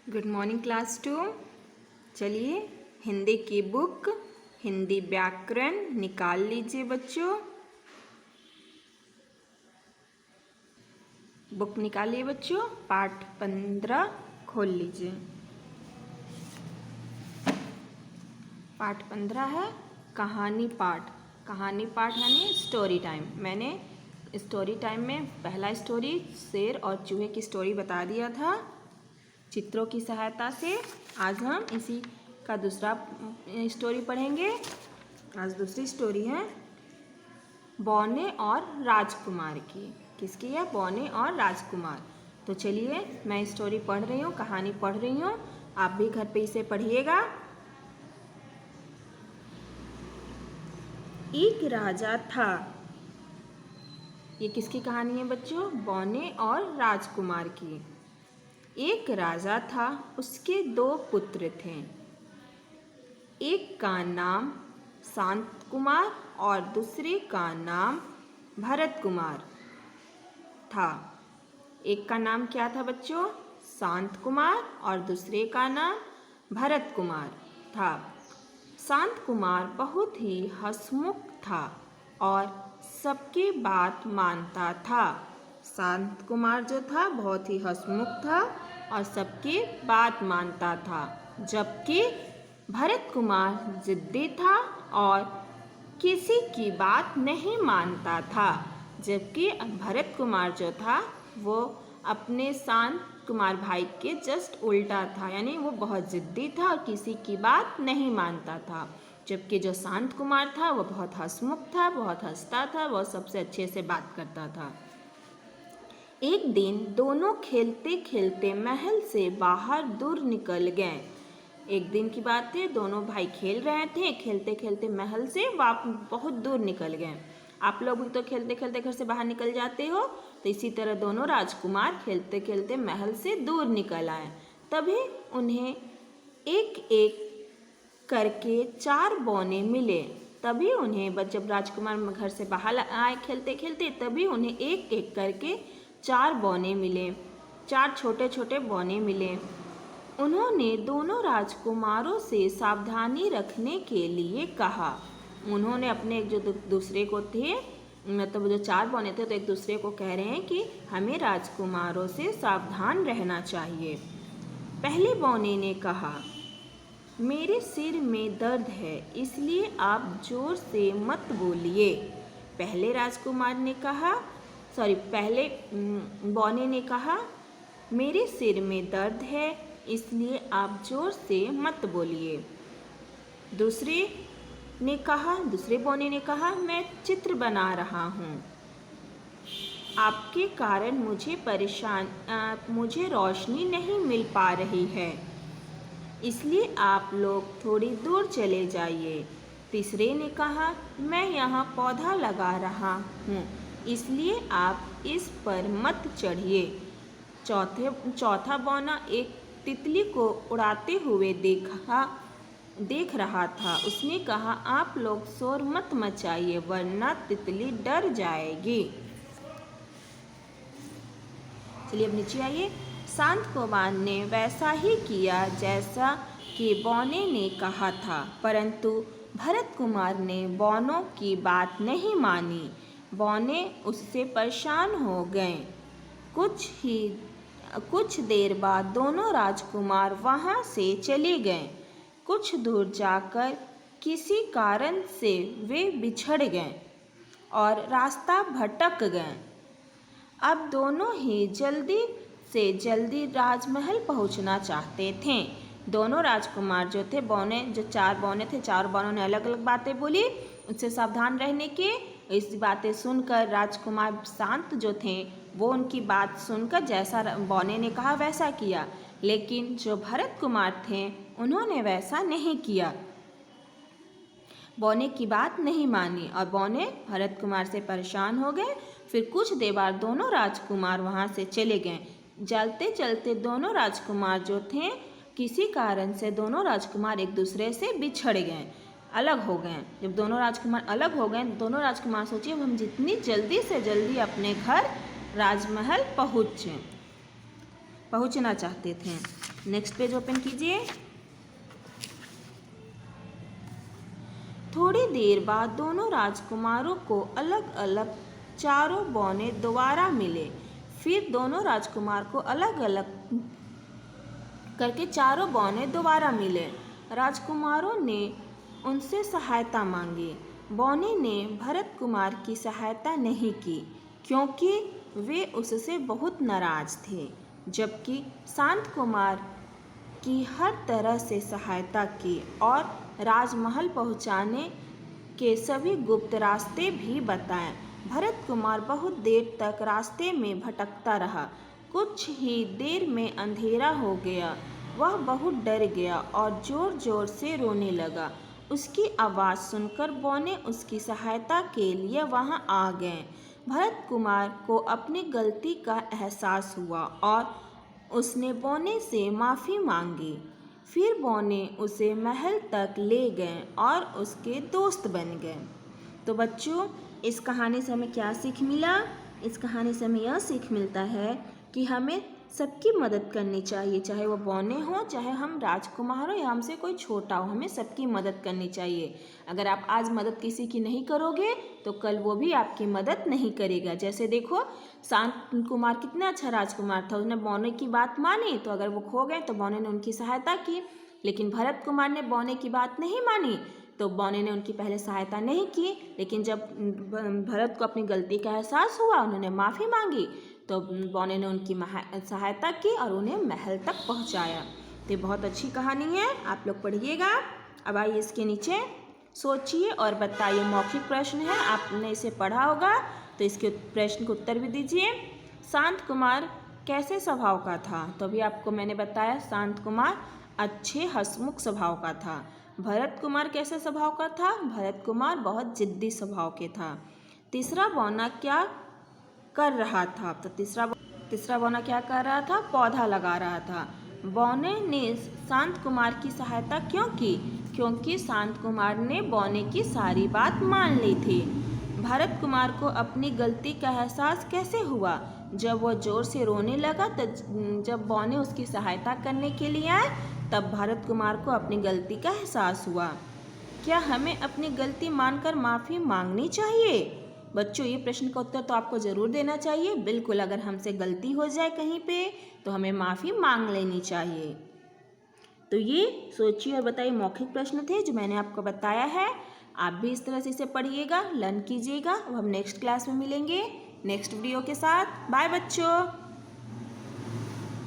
Good morning class 2। चलिए हिंदी की book Hindi व्याकरण निकाल लीजिए बच्चों। बुक निकालिए बच्चों, पाठ 15 खोल लीजिए। पाठ 15 है कहानी पाठ। कहानी पाठ यानी स्टोरी टाइम। मैंने स्टोरी टाइम में पहला स्टोरी शेर और चूहे की स्टोरी बता दिया था चित्रों की सहायता से। आज हम इसी का दूसरा स्टोरी पढ़ेंगे। आज दूसरी स्टोरी है बौने और राजकुमार की। किसकी है? बौने और राजकुमार। तो चलिए मैं स्टोरी पढ़ रही हूँ, कहानी पढ़ रही हूँ, आप भी घर पे इसे पढ़िएगा। एक राजा था। ये किसकी कहानी है बच्चों? बौने और राजकुमार की। एक राजा था, उसके 2 पुत्र थे। एक का नाम शांत कुमार और दूसरे का नाम भरत कुमार था। एक का नाम क्या था बच्चों? शांत कुमार और दूसरे का नाम भरत कुमार था। शांत कुमार बहुत ही हंसमुख था और सबकी बात मानता था। शांत कुमार जो था बहुत ही हंसमुख था और सबकी बात मानता था, जबकि भरत कुमार जिद्दी था और किसी की बात नहीं मानता था। जबकि भरत कुमार जो था वो अपने शांत कुमार भाई के जस्ट उल्टा था, यानी वो बहुत जिद्दी था और किसी की बात नहीं मानता था। जबकि जो शांत कुमार था वो बहुत हंसमुख था, बहुत हंसता था, वो सबसे अच्छे से बात करता था। एक दिन दोनों खेलते खेलते महल से बाहर दूर निकल गए। एक दिन की बात है, दोनों भाई खेल रहे थे, खेलते खेलते महल से बहुत दूर निकल गए। आप लोग भी तो खेलते खेलते घर से बाहर निकल जाते हो, तो इसी तरह दोनों राजकुमार खेलते खेलते महल से दूर निकल आए। तभी उन्हें एक एक करके 4 बौने मिले। तभी उन्हें जब राजकुमार घर से बाहर आए खेलते खेलते, तभी उन्हें एक एक करके 4 बौने मिले, 4 छोटे छोटे बौने मिले। उन्होंने दोनों राजकुमारों से सावधानी रखने के लिए कहा। उन्होंने अपने जो दूसरे को थे, मतलब जो 4 बौने थे, तो एक दूसरे को कह रहे हैं कि हमें राजकुमारों से सावधान रहना चाहिए। पहले बौने ने कहा, मेरे सिर में दर्द है, इसलिए आप जोर से मत बोलिए। पहले बौने ने कहा, मेरे सिर में दर्द है, इसलिए आप जोर से मत बोलिए। दूसरे बौने ने कहा, मैं चित्र बना रहा हूँ, आपके कारण मुझे रोशनी नहीं मिल पा रही है, इसलिए आप लोग थोड़ी दूर चले जाइए। तीसरे ने कहा, मैं यहाँ पौधा लगा रहा हूँ, इसलिए आप इस पर मत चढ़िए। चौथा बौना एक तितली को उड़ाते हुए देख रहा था। उसने कहा, आप लोग शोर मत मचाइए, वरना तितली डर जाएगी। चलिए अब नीचे आइए। शांत कुमार ने वैसा ही किया जैसा कि बौने ने कहा था, परंतु भरत कुमार ने बौनों की बात नहीं मानी। बौने उससे परेशान हो गए। कुछ देर बाद दोनों राजकुमार वहाँ से चले गए। कुछ दूर जाकर किसी कारण से वे बिछड़ गए और रास्ता भटक गए। अब दोनों ही जल्दी से जल्दी राजमहल पहुंचना चाहते थे। दोनों राजकुमार जो थे, जो 4 बौने थे, 4 बौनों ने अलग अलग बातें बोली उससे सावधान रहने की। इस बातें सुनकर राजकुमार शांत जो थे वो उनकी बात सुनकर जैसा बौने ने कहा वैसा किया, लेकिन जो भरत कुमार थे उन्होंने वैसा नहीं किया, बौने की बात नहीं मानी और बौने भरत कुमार से परेशान हो गए। फिर कुछ देर बाद दोनों राजकुमार वहाँ से चले गए। चलते चलते दोनों राजकुमार जो थे, किसी कारण से दोनों राजकुमार एक दूसरे से बिछड़ गए, अलग हो गए। जब दोनों राजकुमार अलग हो गए, दोनों राजकुमार सोचे हम जितनी जल्दी से जल्दी अपने घर राजमहल पहुँचना चाहते थे। नेक्स्ट पेज ओपन कीजिए। थोड़ी देर बाद दोनों राजकुमारों को अलग अलग चारों बौने दोबारा मिले। फिर दोनों राजकुमार को अलग अलग करके चारों बौने दोबारा मिले। राजकुमारों ने उनसे सहायता मांगी। बौने ने भरत कुमार की सहायता नहीं की क्योंकि वे उससे बहुत नाराज थे, जबकि शांत कुमार की हर तरह से सहायता की और राजमहल पहुंचाने के सभी गुप्त रास्ते भी बताए। भरत कुमार बहुत देर तक रास्ते में भटकता रहा। कुछ ही देर में अंधेरा हो गया। वह बहुत डर गया और जोर जोर से रोने लगा। उसकी आवाज़ सुनकर बौने उसकी सहायता के लिए वहां आ गए। भरत कुमार को अपनी गलती का एहसास हुआ और उसने बौने से माफ़ी मांगी। फिर बौने उसे महल तक ले गए और उसके दोस्त बन गए। तो बच्चों, इस कहानी से हमें क्या सीख मिला? इस कहानी से हमें यह सीख मिलता है कि हमें सबकी मदद करनी चाहिए, चाहे वो बौने हों, चाहे हम राजकुमार हो या हमसे कोई छोटा हो, हमें सबकी मदद करनी चाहिए। अगर आप आज मदद किसी की नहीं करोगे तो कल वो भी आपकी मदद नहीं करेगा। जैसे देखो, शांत कुमार कितना अच्छा राजकुमार था, उसने बौने की बात मानी, तो अगर वो खो गए तो बौने ने उनकी सहायता की। लेकिन भरत कुमार ने बौने की बात नहीं मानी तो बौने ने उनकी पहले सहायता नहीं की। लेकिन जब भरत को अपनी गलती का एहसास हुआ, उन्होंने माफ़ी मांगी, तो बौने ने उनकी सहायता की और उन्हें महल तक पहुंचाया। तो बहुत अच्छी कहानी है, आप लोग पढ़िएगा। अब आइए इसके नीचे सोचिए और बताइए। मौखिक प्रश्न है, आपने इसे पढ़ा होगा तो इसके प्रश्न को उत्तर भी दीजिए। शांत कुमार कैसे स्वभाव का था? तो अभी आपको मैंने बताया, शांत कुमार अच्छे हंसमुख स्वभाव का था। भरत कुमार कैसे स्वभाव का था? भरत कुमार बहुत जिद्दी स्वभाव के था। तीसरा बौना क्या कर रहा था? तो तीसरा बौना क्या कर रहा था? पौधा लगा रहा था। बौने ने शांत कुमार की सहायता क्यों की? क्योंकि शांत कुमार ने बौने की सारी बात मान ली थी। भरत कुमार को अपनी गलती का एहसास कैसे हुआ? जब वह जोर से रोने लगा, तो जब बौने उसकी सहायता करने के लिए आए, तब भरत कुमार को अपनी गलती का एहसास हुआ। क्या हमें अपनी गलती मानकर माफ़ी मांगनी चाहिए? बच्चों, ये प्रश्न का उत्तर तो आपको ज़रूर देना चाहिए। बिल्कुल, अगर हमसे गलती हो जाए कहीं पे तो हमें माफ़ी मांग लेनी चाहिए। तो ये सोचिए और बताइए मौखिक प्रश्न थे जो मैंने आपको बताया है। आप भी इस तरह से इसे पढ़िएगा, लर्न कीजिएगा। अब हम नेक्स्ट क्लास में मिलेंगे नेक्स्ट वीडियो के साथ। बाय बच्चों।